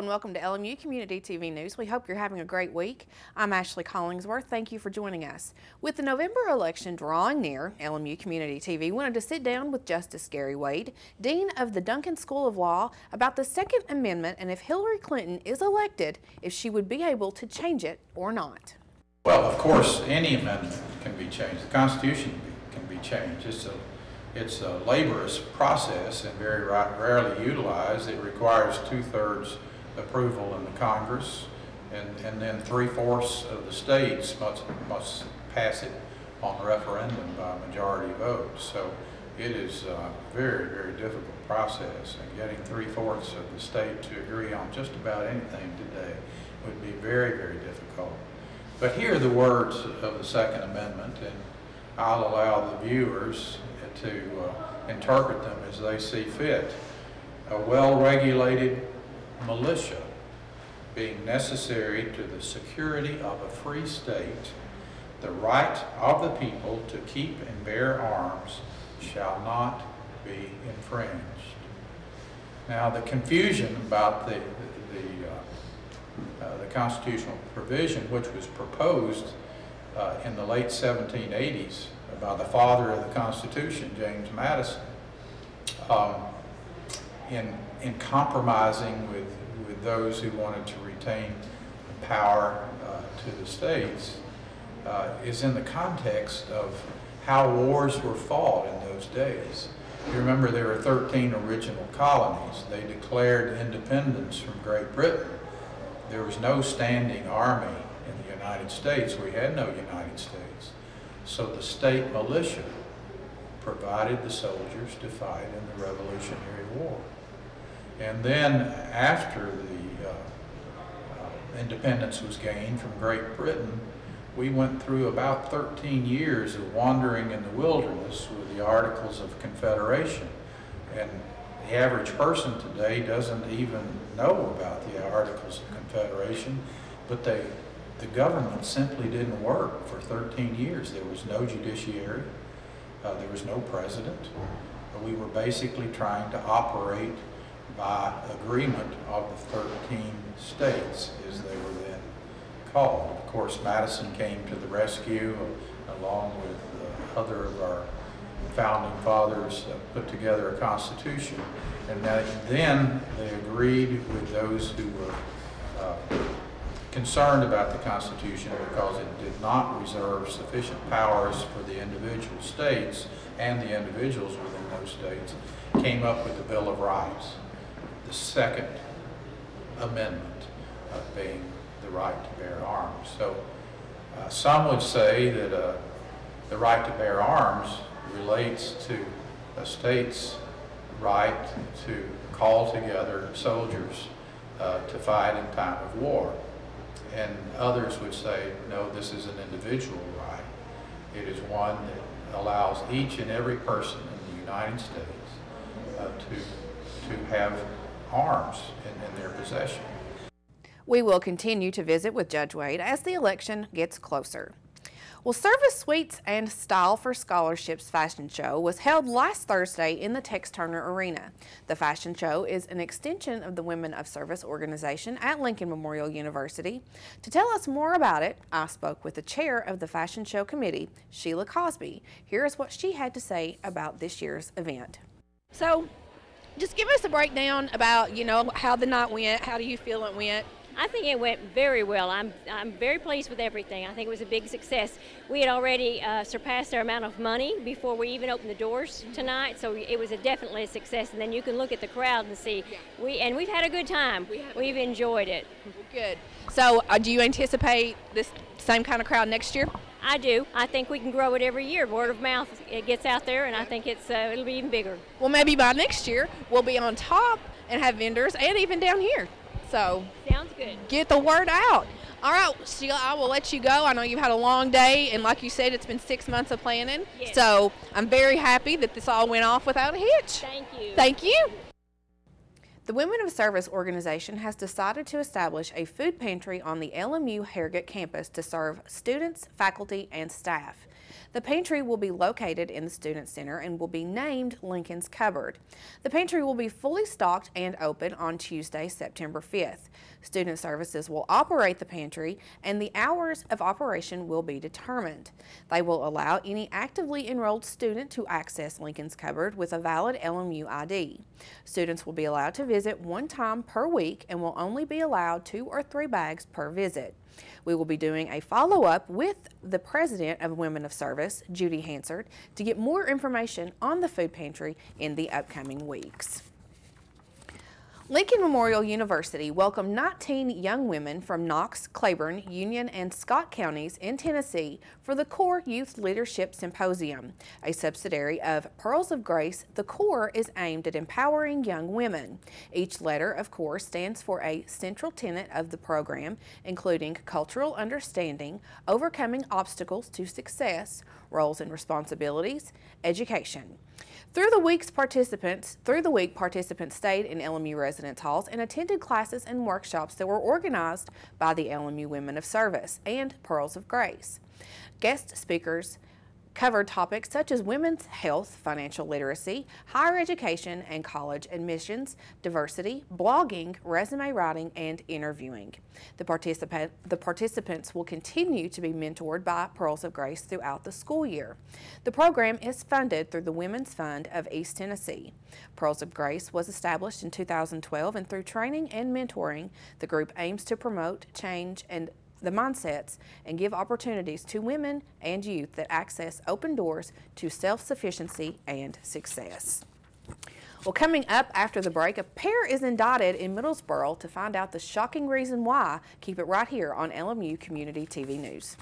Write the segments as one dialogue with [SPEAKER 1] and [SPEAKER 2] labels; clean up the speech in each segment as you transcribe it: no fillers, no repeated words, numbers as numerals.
[SPEAKER 1] and welcome to LMU Community TV News. We hope you're having a great week. I'm Ashley Collingsworth. Thank you for joining us. With the November election drawing near, LMU Community TV wanted to sit down with Justice Gary Wade, Dean of the Duncan School of Law, about the Second Amendment and if Hillary Clinton is elected, if she would be able to change it or not.
[SPEAKER 2] Well, of course, any amendment can be changed. The Constitution can be changed. It's a laborious process and very rarely utilized. It requires 2/3 approval in the Congress, and then 3/4 of the states must pass it on referendum by majority vote. So it is a very, very difficult process, and getting 3/4 of the state to agree on just about anything today would be very, very difficult. But here are the words of the Second Amendment, and I'll allow the viewers to interpret them as they see fit. A well-regulated militia being necessary to the security of a free state, the right of the people to keep and bear arms shall not be infringed. Now, the confusion about the constitutional provision, which was proposed in the late 1780s by the father of the Constitution, James Madison, in compromising with those who wanted to retain power to the states, is in the context of how wars were fought in those days. You remember there were 13 original colonies. They declared independence from Great Britain. There was no standing army in the United States. We had no United States. So the state militia provided the soldiers to fight in the Revolutionary War. And then after the independence was gained from Great Britain, we went through about 13 years of wandering in the wilderness with the Articles of Confederation. And the average person today doesn't even know about the Articles of Confederation, but the government simply didn't work for 13 years. There was no judiciary, there was no president. We were basically trying to operate by agreement of the 13 states, as they were then called. Of course, Madison came to the rescue, along with other of our founding fathers, put together a constitution. And then they agreed with those who were concerned about the Constitution because it did not reserve sufficient powers for the individual states, and the individuals within those states came up with the Bill of Rights, the Second Amendment being the right to bear arms. So some would say that the right to bear arms relates to a state's right to call together soldiers to fight in time of war. And others would say, no, this is an individual right. It is one that allows each and every person in the United States to have arms in their possession.
[SPEAKER 1] We will continue to visit with Judge Wade as the election gets closer. Well, Service Suites and Style for Scholarships fashion show was held last Thursday in the Tex Turner Arena. The fashion show is an extension of the Women of Service organization at Lincoln Memorial University. To tell us more about it, I spoke with the chair of the fashion show committee, Sheila Cosby. Here is what she had to say about this year's event.
[SPEAKER 3] So, just give us a breakdown about, how the night went. How do you feel it went?
[SPEAKER 4] I think it went very well. I'm very pleased with everything. I think it was a big success. We had already surpassed our amount of money before we even opened the doors tonight, so it was definitely a success. And then you can look at the crowd and see, we've had a good time. We've enjoyed it.
[SPEAKER 3] Good. So do you anticipate this same kind of crowd next year?
[SPEAKER 4] I do. I think we can grow it every year. Word of mouth, it gets out there, and I think it'll be even bigger.
[SPEAKER 3] Well, maybe by next year we'll be on top and have vendors, and even down here. So
[SPEAKER 4] sounds good.
[SPEAKER 3] Get the word out. All right, Sheila, I will let you go. I know you've had a long day, and like you said, it's been 6 months of planning.
[SPEAKER 4] Yes.
[SPEAKER 3] So I'm very happy that this all went off without a hitch.
[SPEAKER 4] Thank you.
[SPEAKER 3] Thank you.
[SPEAKER 1] The Women of Service organization has decided to establish a food pantry on the LMU Harrogate campus to serve students, faculty, and staff. The pantry will be located in the Student Center and will be named Lincoln's Cupboard. The pantry will be fully stocked and open on Tuesday, September 5th. Student Services will operate the pantry and the hours of operation will be determined. They will allow any actively enrolled student to access Lincoln's Cupboard with a valid LMU ID. Students will be allowed to visit one time per week and will only be allowed 2 or 3 bags per visit. We will be doing a follow-up with the president of Women of Service, Judy Hansard, to get more information on the food pantry in the upcoming weeks. Lincoln Memorial University welcomed 19 young women from Knox, Claiborne, Union, and Scott counties in Tennessee for the CORE Youth Leadership Symposium. A subsidiary of Pearls of Grace, the CORE is aimed at empowering young women. Each letter of CORE stands for a central tenet of the program, including cultural understanding, overcoming obstacles to success, roles and responsibilities, education. Through the week, participants stayed in LMU residence halls and attended classes and workshops that were organized by the LMU Women of Service and Pearls of Grace. Guest speakers covered topics such as women's health, financial literacy, higher education and college admissions, diversity, blogging, resume writing, and interviewing. The participants will continue to be mentored by Pearls of Grace throughout the school year. The program is funded through the Women's Fund of East Tennessee. Pearls of Grace was established in 2012, and through training and mentoring, the group aims to promote change and the mindsets and give opportunities to women and youth that access open doors to self-sufficiency and success. Well, coming up after the break, a pair is indicted in Middlesboro. To find out the shocking reason why, keep it right here on LMU Community TV News.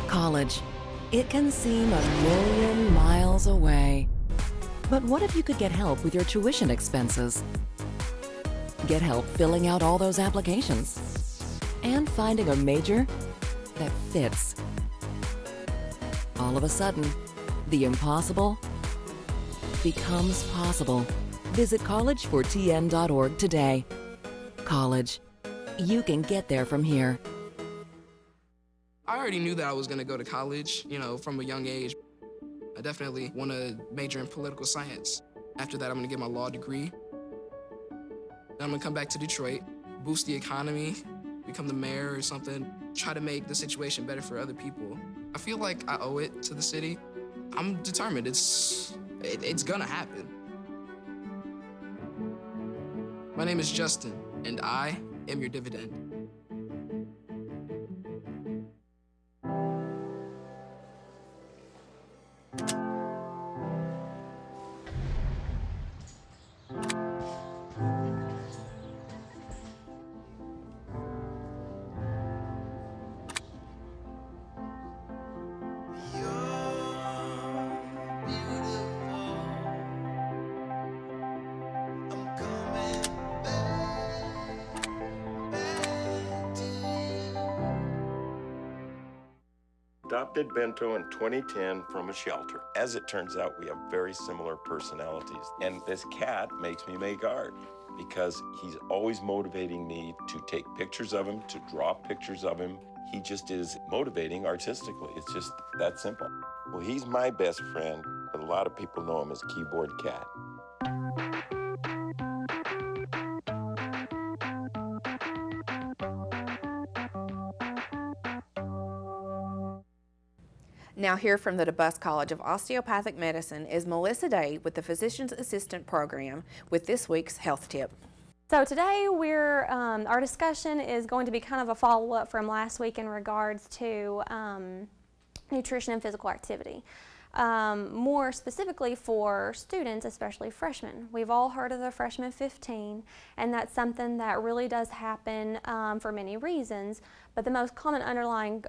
[SPEAKER 5] College. It can seem a million miles away. But what if you could get help with your tuition expenses? Get help filling out all those applications and finding a major that fits. All of a sudden, the impossible becomes possible. Visit collegefortn.org today. College. You can get there from here.
[SPEAKER 6] I already knew that I was going to go to college, from a young age. I definitely want to major in political science. After that, I'm going to get my law degree. Then I'm gonna come back to Detroit, boost the economy, become the mayor or something, try to make the situation better for other people. I feel like I owe it to the city. I'm determined. It's gonna happen. My name is Justin, and I am your dividend.
[SPEAKER 7] Adopted Bento in 2010 from a shelter. As it turns out, we have very similar personalities. And this cat makes me make art because he's always motivating me to take pictures of him, to draw pictures of him. He just is motivating artistically. It's just that simple. Well, he's my best friend, but a lot of people know him as Keyboard Cat.
[SPEAKER 1] Now here from the DeBus College of Osteopathic Medicine is Melissa Day with the Physician's Assistant Program with this week's health tip.
[SPEAKER 8] So today our discussion is going to be kind of a follow-up from last week in regards to nutrition and physical activity. More specifically for students, especially freshmen. We've all heard of the freshman 15, and that's something that really does happen for many reasons, but the most common underlying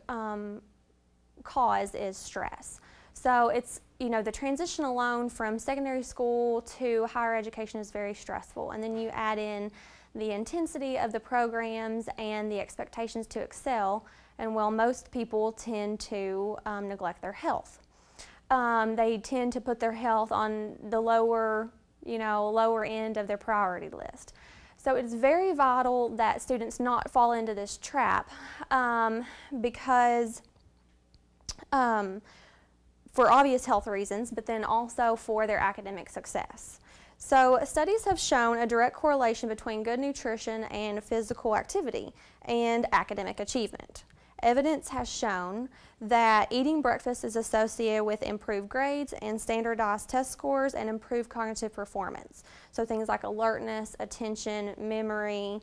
[SPEAKER 8] cause is stress. So it's, the transition alone from secondary school to higher education is very stressful, and then you add in the intensity of the programs and the expectations to excel, and well, most people tend to neglect their health. They tend to put their health on the lower, lower end of their priority list. So it's very vital that students not fall into this trap because for obvious health reasons, but then also for their academic success. So studies have shown a direct correlation between good nutrition and physical activity and academic achievement. Evidence has shown that eating breakfast is associated with improved grades and standardized test scores and improved cognitive performance. So things like alertness, attention, memory,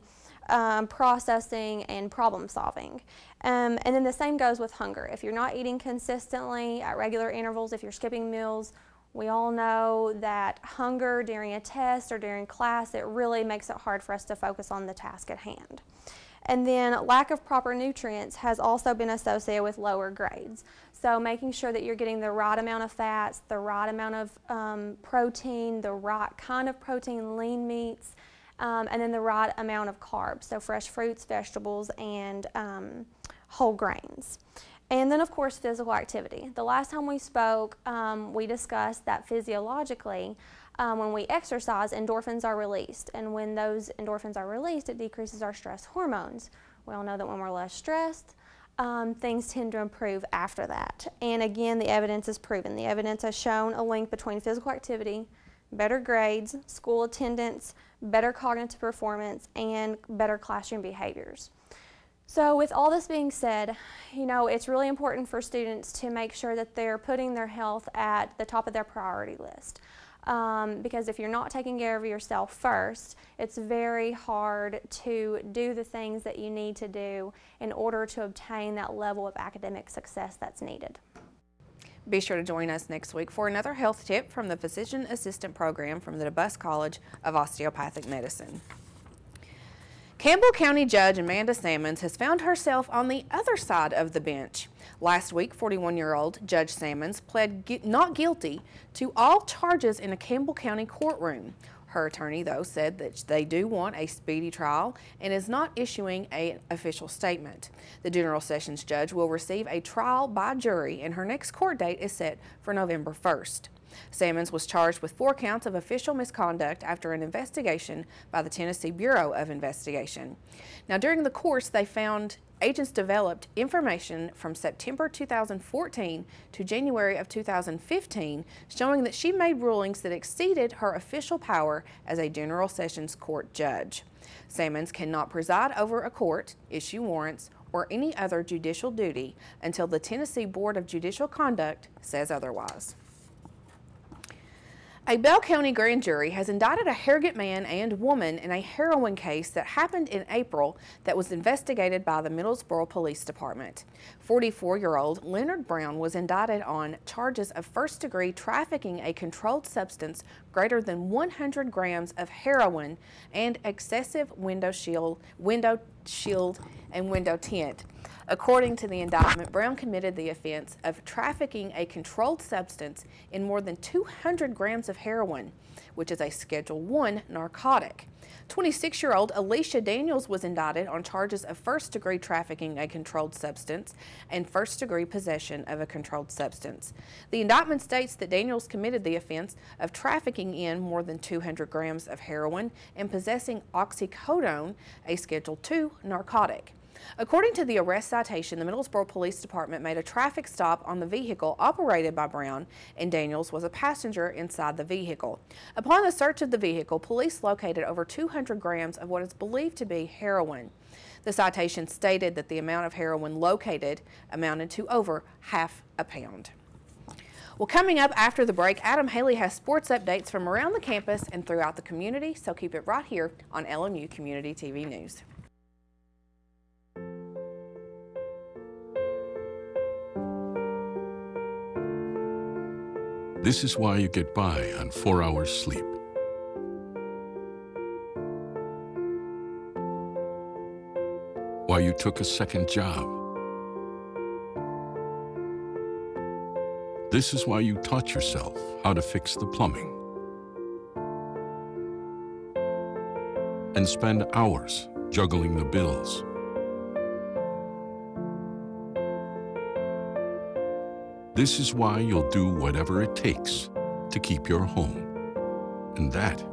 [SPEAKER 8] processing, and problem solving. And then the same goes with hunger. If you're not eating consistently at regular intervals, if you're skipping meals, we all know that hunger during a test or during class, it really makes it hard for us to focus on the task at hand. And then lack of proper nutrients has also been associated with lower grades. So making sure that you're getting the right amount of fats, the right amount of protein, the right kind of protein, lean meats, and then the right amount of carbs, so fresh fruits, vegetables, and whole grains. And then, of course, physical activity. The last time we spoke, we discussed that physiologically, when we exercise, endorphins are released. And when those endorphins are released, it decreases our stress hormones. We all know that when we're less stressed, things tend to improve after that. And again, the evidence is proven. The evidence has shown a link between physical activity, better grades, school attendance, better cognitive performance, and better classroom behaviors. So with all this being said, it's really important for students to make sure that they're putting their health at the top of their priority list. Because if you're not taking care of yourself first, it's very hard to do the things that you need to do in order to obtain that level of academic success that's needed.
[SPEAKER 1] Be sure to join us next week for another health tip from the Physician Assistant Program from the DeBuss College of Osteopathic Medicine. Campbell County Judge Amanda Sammons has found herself on the other side of the bench. Last week, 41-year-old Judge Sammons pled not guilty to all charges in a Campbell County courtroom. Her attorney, though, said that they do want a speedy trial and is not issuing an official statement. The General Sessions Judge will receive a trial by jury, and her next court date is set for November 1st. Sammons was charged with 4 counts of official misconduct after an investigation by the Tennessee Bureau of Investigation. Now, during the course, they found agents developed information from September 2014 to January of 2015 showing that she made rulings that exceeded her official power as a General Sessions Court judge. Sammons cannot preside over a court, issue warrants, or any other judicial duty until the Tennessee Board of Judicial Conduct says otherwise. A Bell County grand jury has indicted a Harrogate man and woman in a heroin case that happened in April that was investigated by the Middlesboro Police Department. 44-year-old Leonard Brown was indicted on charges of first-degree trafficking a controlled substance greater than 100 grams of heroin and excessive window shield and window tint. According to the indictment, Brown committed the offense of trafficking a controlled substance in more than 200 grams of heroin, which is a Schedule I narcotic. 26-year-old Alicia Daniels was indicted on charges of first-degree trafficking a controlled substance and first-degree possession of a controlled substance. The indictment states that Daniels committed the offense of trafficking in more than 200 grams of heroin and possessing oxycodone, a Schedule II narcotic. According to the arrest citation, the Middlesboro Police Department made a traffic stop on the vehicle operated by Brown, and Daniels was a passenger inside the vehicle. Upon the search of the vehicle, police located over 200 grams of what is believed to be heroin. The citation stated that the amount of heroin located amounted to over half a pound. Well, coming up after the break, Adam Haley has sports updates from around the campus and throughout the community, so keep it right here on LMU Community TV News.
[SPEAKER 9] This is why you get by on 4 hours sleep. Why you took a second job. This is why you taught yourself how to fix the plumbing. And spend hours juggling the bills. This is why you'll do whatever it takes to keep your home. And that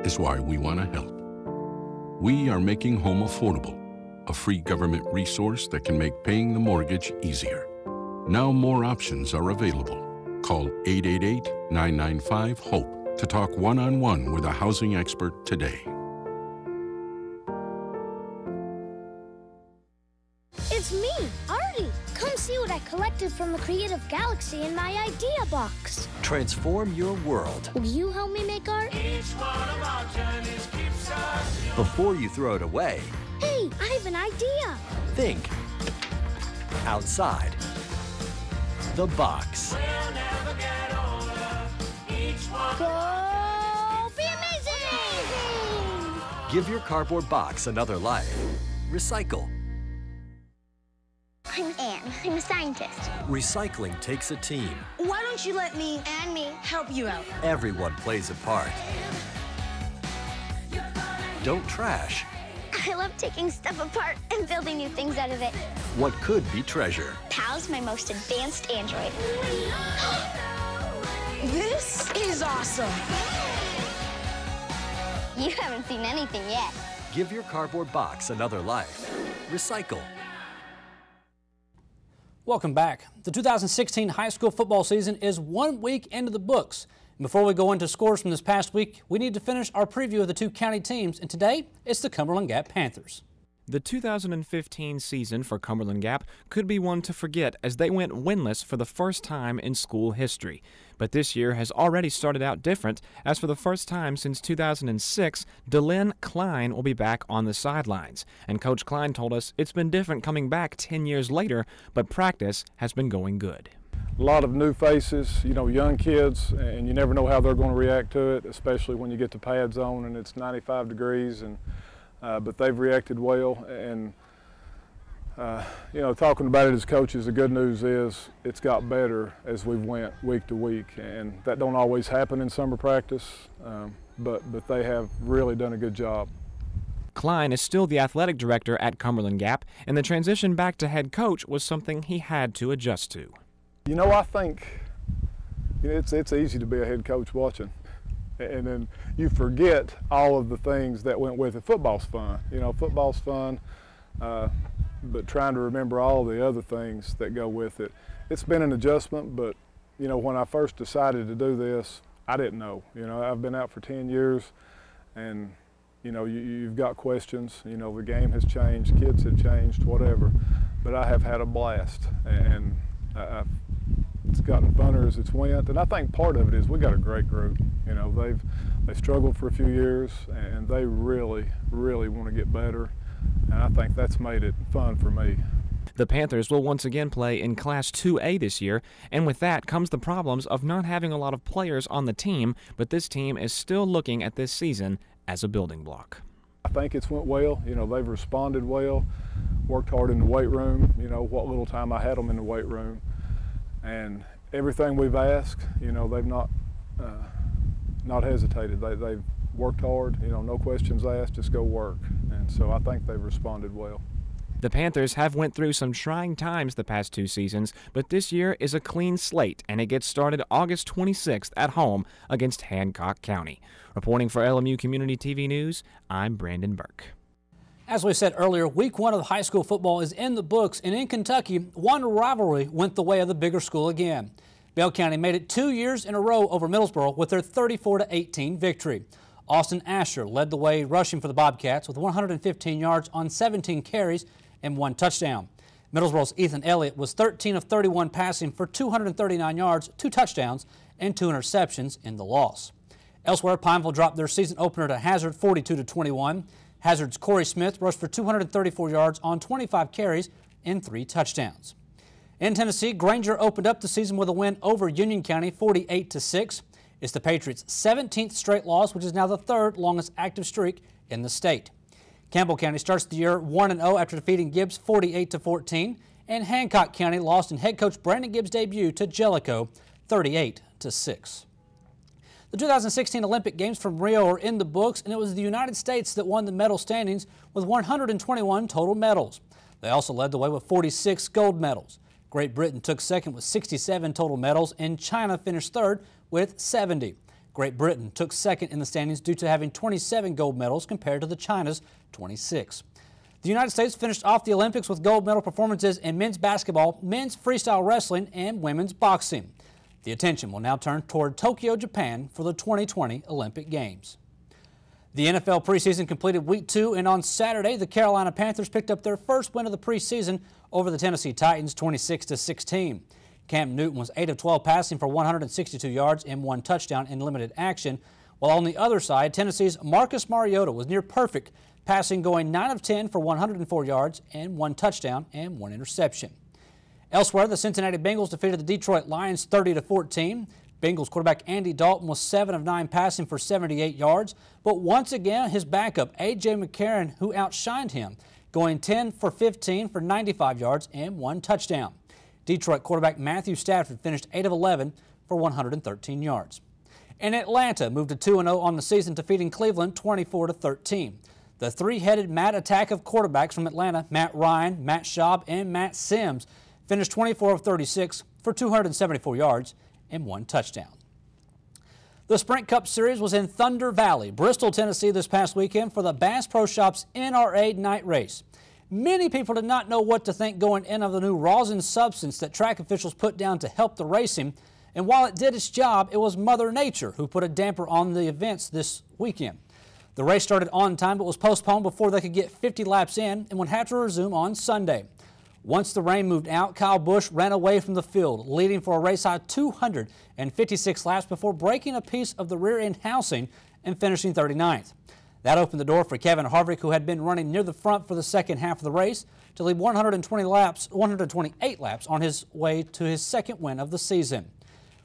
[SPEAKER 9] is why we want to help. We are making home affordable, a free government resource that can make paying the mortgage easier. Now more options are available. Call 888-995-HOPE to talk one-on-one with a housing expert today.
[SPEAKER 10] It's me, Artie. Come see what I collected from the Creative Galaxy in my idea box.
[SPEAKER 11] Transform your world.
[SPEAKER 10] Will you help me make art?
[SPEAKER 11] Each one of our journeys keeps us young. Before you throw it away,
[SPEAKER 10] Hey, I have an idea.
[SPEAKER 11] think outside the box.
[SPEAKER 10] We'll never get older. Each one Go be amazing!
[SPEAKER 11] Give your cardboard box another life. Recycle.
[SPEAKER 10] I'm Anne. I'm a scientist.
[SPEAKER 11] Recycling takes a team.
[SPEAKER 10] Why don't you let me and me help you out?
[SPEAKER 11] Everyone plays a part. Don't trash
[SPEAKER 10] I love taking stuff apart and building new things out of it.
[SPEAKER 11] what could be treasure.
[SPEAKER 10] Pal's my most advanced android. This is awesome. You haven't seen anything yet.
[SPEAKER 11] Give your cardboard box another life. Recycle.
[SPEAKER 12] Welcome back. The 2016 high school football season is 1 week into the books. Before we go into scores from this past week, we need to finish our preview of the two county teams, and today it's the Cumberland Gap Panthers.
[SPEAKER 13] The 2015 season for Cumberland Gap could be one to forget as they went winless for the first time in school history. But this year has already started out different, as for the first time since 2006, DeLynn Klein will be back on the sidelines. And Coach Klein told us it's been different coming back 10 years later, but practice has been going good.
[SPEAKER 14] A lot of new faces, you know, young kids, and you never know how they're going to react to it, especially when you get the pads on and it's 95 degrees. But they've reacted well, and you know, talking about it as coaches, the good news is it's got better as we've went week to week, and that don't always happen in summer practice, but they have really done a good job.
[SPEAKER 13] Klein is still the athletic director at Cumberland Gap, and the transition back to head coach was something he had to adjust to.
[SPEAKER 14] You know, I think it's easy to be a head coach watching. And then you forget all of the things that went with it. Football's fun, you know, football's fun, but trying to remember all the other things that go with it. It's been an adjustment, but, you know, when I first decided to do this, I didn't know. You know, I've been out for 10 years, and, you know, you've got questions. You know, the game has changed, kids have changed, whatever. But I have had a blast, and it's gotten funner as it's went, and I think part of it is we got a great group. You know, they've struggled for a few years, and they really want to get better, and I think that's made it fun for me.
[SPEAKER 13] The Panthers will once again play in Class 2A this year, and with that comes the problems of not having a lot of players on the team, but this team is still looking at this season as a building block.
[SPEAKER 14] I think it's went well. You know, they've responded well, worked hard in the weight room, you know, what little time I had them in the weight room. And everything we've asked, you know, they've not hesitated. They've worked hard, you know, no questions asked, just go work. And so I think they've responded well.
[SPEAKER 13] The Panthers have went through some trying times the past two seasons, but this year is a clean slate, and it gets started August 26th at home against Hancock County. Reporting for LMU Community TV News, I'm Brandon Burke.
[SPEAKER 12] As we said earlier, week one of high school football is in the books, and in Kentucky, one rivalry went the way of the bigger school again. Bell County made it 2 years in a row over Middlesboro with their 34-18 victory. Austin Asher led the way rushing for the Bobcats with 115 yards on 17 carries and 1 touchdown. Middlesboro's Ethan Elliott was 13 of 31 passing for 239 yards, 2 touchdowns, and 2 interceptions in the loss. Elsewhere, Pineville dropped their season opener to Hazard 42-21. Hazard's Corey Smith rushed for 234 yards on 25 carries and 3 touchdowns. In Tennessee, Granger opened up the season with a win over Union County 48-6. It's the Patriots' 17th straight loss, which is now the 3rd longest active streak in the state. Campbell County starts the year 1-0 after defeating Gibbs 48-14, and Hancock County lost in head coach Brandon Gibbs' debut to Jellicoe 38-6. The 2016 Olympic Games from Rio are in the books, and it was the United States that won the medal standings with 121 total medals. They also led the way with 46 gold medals. Great Britain took second with 67 total medals, and China finished third with 70. Great Britain took second in the standings due to having 27 gold medals compared to the China's 26. The United States finished off the Olympics with gold medal performances in men's basketball, men's freestyle wrestling, and women's boxing. The attention will now turn toward Tokyo, Japan for the 2020 Olympic Games. The NFL preseason completed week 2, and on Saturday, the Carolina Panthers picked up their first win of the preseason over the Tennessee Titans, 26-16. Cam Newton was 8 of 12 passing for 162 yards and 1 touchdown in limited action, while on the other side, Tennessee's Marcus Mariota was near perfect, passing going 9 of 10 for 104 yards and 1 touchdown and 1 interception. Elsewhere, the Cincinnati Bengals defeated the Detroit Lions 30-14. Bengals quarterback Andy Dalton was 7 of 9 passing for 78 yards, but once again his backup A.J. McCarron, who outshined him, going 10 for 15 for 95 yards and 1 touchdown. Detroit quarterback Matthew Stafford finished 8 of 11 for 113 yards. And Atlanta moved to 2-0 on the season, defeating Cleveland 24-13. The three-headed Matt attack of quarterbacks from Atlanta, Matt Ryan, Matt Schaub, and Matt Sims, finished 24 of 36 for 274 yards and 1 touchdown. The Sprint Cup Series was in Thunder Valley, Bristol, Tennessee this past weekend for the Bass Pro Shops NRA night race. Many people did not know what to think going in of the new rosin substance that track officials put down to help the racing. And while it did its job, it was Mother Nature who put a damper on the events this weekend. The race started on time but was postponed before they could get 50 laps in and would have to resume on Sunday. Once the rain moved out, Kyle Busch ran away from the field, leading for a race-high 256 laps before breaking a piece of the rear-end housing and finishing 39th. That opened the door for Kevin Harvick, who had been running near the front for the second half of the race, to lead 128 laps on his way to his second win of the season.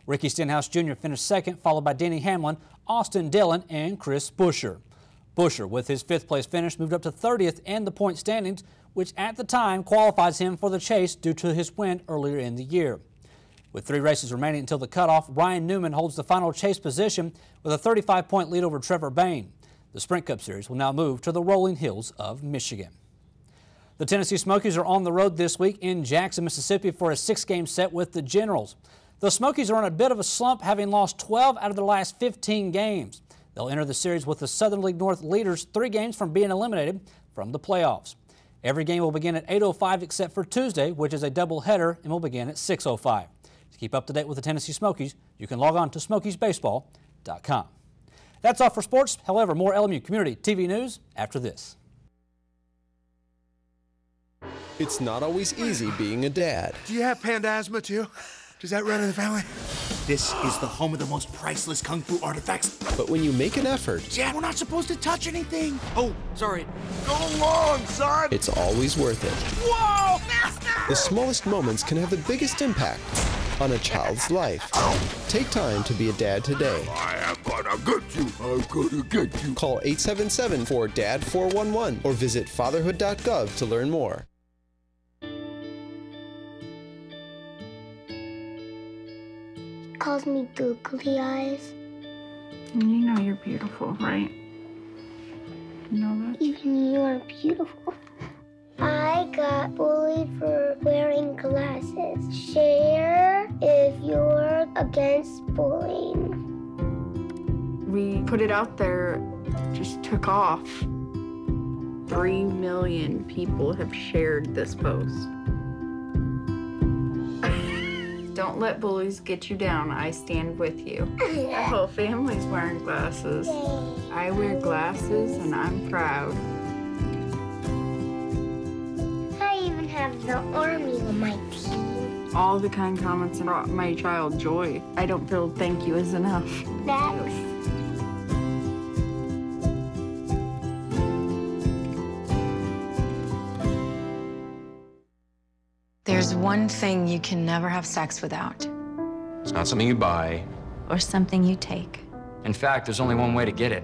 [SPEAKER 12] Ricky Stenhouse Jr. finished second, followed by Denny Hamlin, Austin Dillon, and Chris Buescher. Buescher, with his 5th place finish, moved up to 30th in the point standings, which at the time qualifies him for the chase due to his win earlier in the year. With 3 races remaining until the cutoff, Ryan Newman holds the final chase position with a 35-point lead over Trevor Bayne. The Sprint Cup Series will now move to the rolling hills of Michigan. The Tennessee Smokies are on the road this week in Jackson, Mississippi for a 6-game set with the Generals. The Smokies are on a bit of a slump, having lost 12 out of their last 15 games. They'll enter the series with the Southern League North leaders 3 games from being eliminated from the playoffs. Every game will begin at 8:05 except for Tuesday, which is a doubleheader, and will begin at 6:05. To keep up to date with the Tennessee Smokies, you can log on to SmokiesBaseball.com. That's all for sports. However, more LMU Community TV news after this.
[SPEAKER 15] It's not always easy being a dad.
[SPEAKER 16] Do you have panda asthma too? Does that run in the family? This is the home of the most priceless kung fu artifacts.
[SPEAKER 15] But when you make an effort...
[SPEAKER 16] Dad, we're not supposed to touch anything.
[SPEAKER 11] Oh, sorry.
[SPEAKER 16] Go long, son!
[SPEAKER 15] It's always worth it.
[SPEAKER 16] Whoa, master!
[SPEAKER 15] The smallest moments can have the biggest impact on a child's life. Take time to be a dad today.
[SPEAKER 16] I am gonna get you. I'm gonna get you.
[SPEAKER 15] Call 877-4DAD-411 or visit fatherhood.gov to learn more.
[SPEAKER 10] Calls me googly eyes.
[SPEAKER 17] You know you're beautiful, right? You know that?
[SPEAKER 10] Even you're beautiful. I got bullied for wearing glasses. Share if you're against bullying.
[SPEAKER 17] We put it out there, just took off. 3 million people have shared this post. Don't let bullies get you down. I stand with you. Our whole family's wearing glasses. I wear glasses and I'm proud.
[SPEAKER 10] I even have the army on my team.
[SPEAKER 17] All the kind comments brought my child joy. I don't feel thank you is enough.
[SPEAKER 10] Thanks.
[SPEAKER 18] There's one thing you can never have sex without.
[SPEAKER 19] It's not something you buy.
[SPEAKER 18] Or something you take.
[SPEAKER 19] In fact, there's only one way to get it.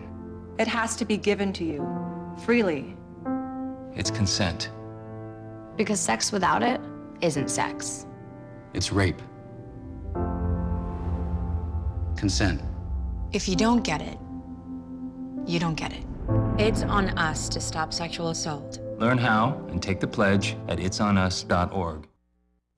[SPEAKER 20] It has to be given to you, freely.
[SPEAKER 19] It's consent.
[SPEAKER 18] Because sex without it isn't sex.
[SPEAKER 19] It's rape. Consent.
[SPEAKER 18] If you don't get it, you don't get it. It's on us to stop sexual assault.
[SPEAKER 19] Learn how and take the pledge at itsonus.org.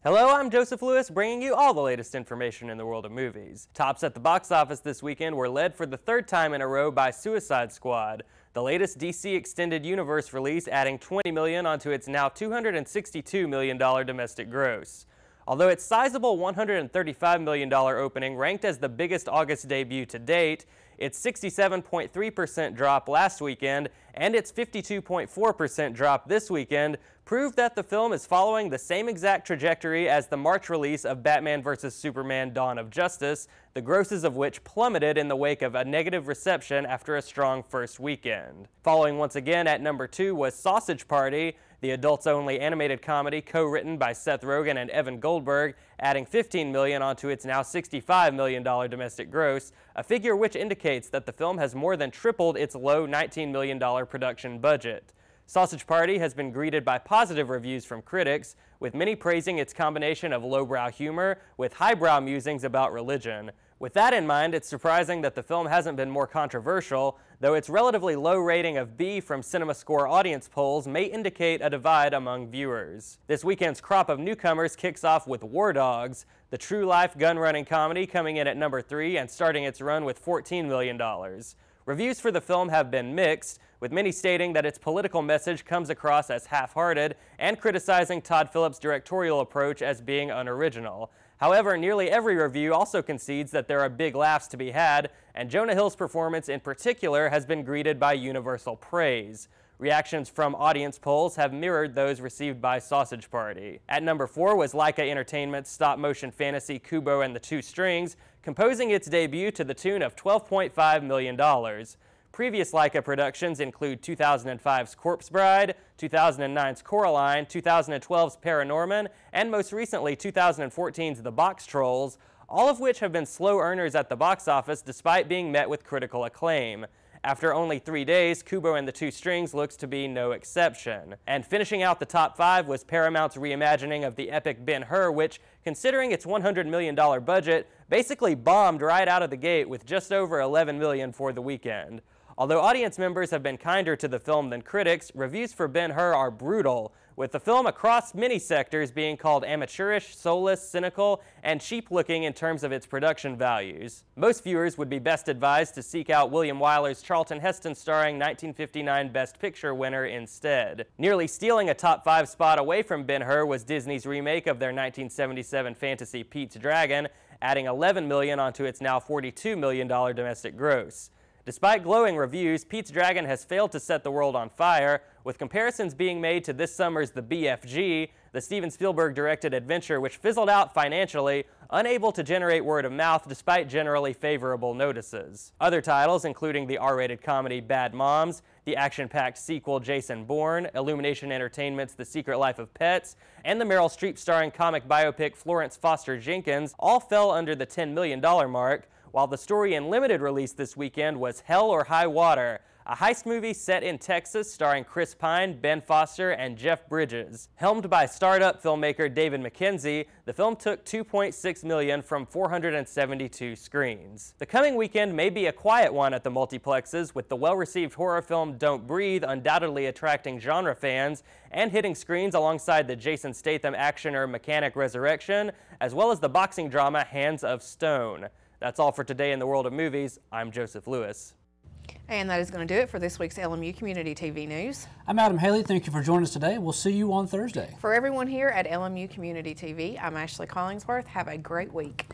[SPEAKER 21] Hello, I'm Joseph Lewis, bringing you all the latest information in the world of movies. Tops at the box office this weekend were led for the third time in a row by Suicide Squad, the latest DC Extended Universe release, adding $20 million onto its now $262 million domestic gross. Although its sizable $135 million opening ranked as the biggest August debut to date, its 67.3% drop last weekend and its 52.4% drop this weekend proved that the film is following the same exact trajectory as the March release of Batman vs. Superman: Dawn of Justice, the grosses of which plummeted in the wake of a negative reception after a strong first weekend. Following once again at number 2 was Sausage Party, the adults-only animated comedy co-written by Seth Rogen and Evan Goldberg, adding $15 million onto its now $65 million domestic gross, a figure which indicates that the film has more than tripled its low $19 million production budget. Sausage Party has been greeted by positive reviews from critics, with many praising its combination of lowbrow humor with highbrow musings about religion. With that in mind, it's surprising that the film hasn't been more controversial, though its relatively low rating of B from CinemaScore audience polls may indicate a divide among viewers. This weekend's crop of newcomers kicks off with War Dogs, the true-life gun-running comedy coming in at number 3 and starting its run with $14 million. Reviews for the film have been mixed, with many stating that its political message comes across as half-hearted and criticizing Todd Phillips' directorial approach as being unoriginal. However, nearly every review also concedes that there are big laughs to be had, and Jonah Hill's performance in particular has been greeted by universal praise. Reactions from audience polls have mirrored those received by Sausage Party. At number 4 was Laika Entertainment's stop-motion fantasy Kubo and the Two Strings, composing its debut to the tune of $12.5 million. Previous Laika productions include 2005's Corpse Bride, 2009's Coraline, 2012's Paranorman, and most recently 2014's The Box Trolls, all of which have been slow earners at the box office despite being met with critical acclaim. After only 3 days, Kubo and the Two Strings looks to be no exception. And finishing out the top 5 was Paramount's reimagining of the epic Ben-Hur, which, considering its $100 million budget, basically bombed right out of the gate with just over $11 million for the weekend. Although audience members have been kinder to the film than critics, reviews for Ben-Hur are brutal, with the film across many sectors being called amateurish, soulless, cynical, and cheap-looking in terms of its production values. Most viewers would be best advised to seek out William Wyler's Charlton Heston starring 1959 Best Picture winner instead. Nearly stealing a top 5 spot away from Ben-Hur was Disney's remake of their 1977 fantasy Pete's Dragon, adding $11 million onto its now $42 million domestic gross. Despite glowing reviews, Pete's Dragon has failed to set the world on fire, with comparisons being made to this summer's The BFG, the Steven Spielberg-directed adventure which fizzled out financially, unable to generate word of mouth despite generally favorable notices. Other titles, including the R-rated comedy Bad Moms, the action-packed sequel Jason Bourne, Illumination Entertainment's The Secret Life of Pets, and the Meryl Streep-starring comic biopic Florence Foster Jenkins, all fell under the $10 million mark, while the story in limited release this weekend was Hell or High Water, a heist movie set in Texas starring Chris Pine, Ben Foster, and Jeff Bridges. Helmed by startup filmmaker David Mackenzie, the film took $2.6 million from 472 screens. The coming weekend may be a quiet one at the multiplexes, with the well-received horror film Don't Breathe undoubtedly attracting genre fans and hitting screens alongside the Jason Statham actioner Mechanic Resurrection, as well as the boxing drama Hands of Stone. That's all for today in the world of movies. I'm Joseph Lewis.
[SPEAKER 1] And that is going to do it for this week's LMU Community TV News.
[SPEAKER 12] I'm Adam Haley. Thank you for joining us today. We'll see you on Thursday.
[SPEAKER 1] For everyone here at LMU Community TV, I'm Ashley Collingsworth. Have a great week.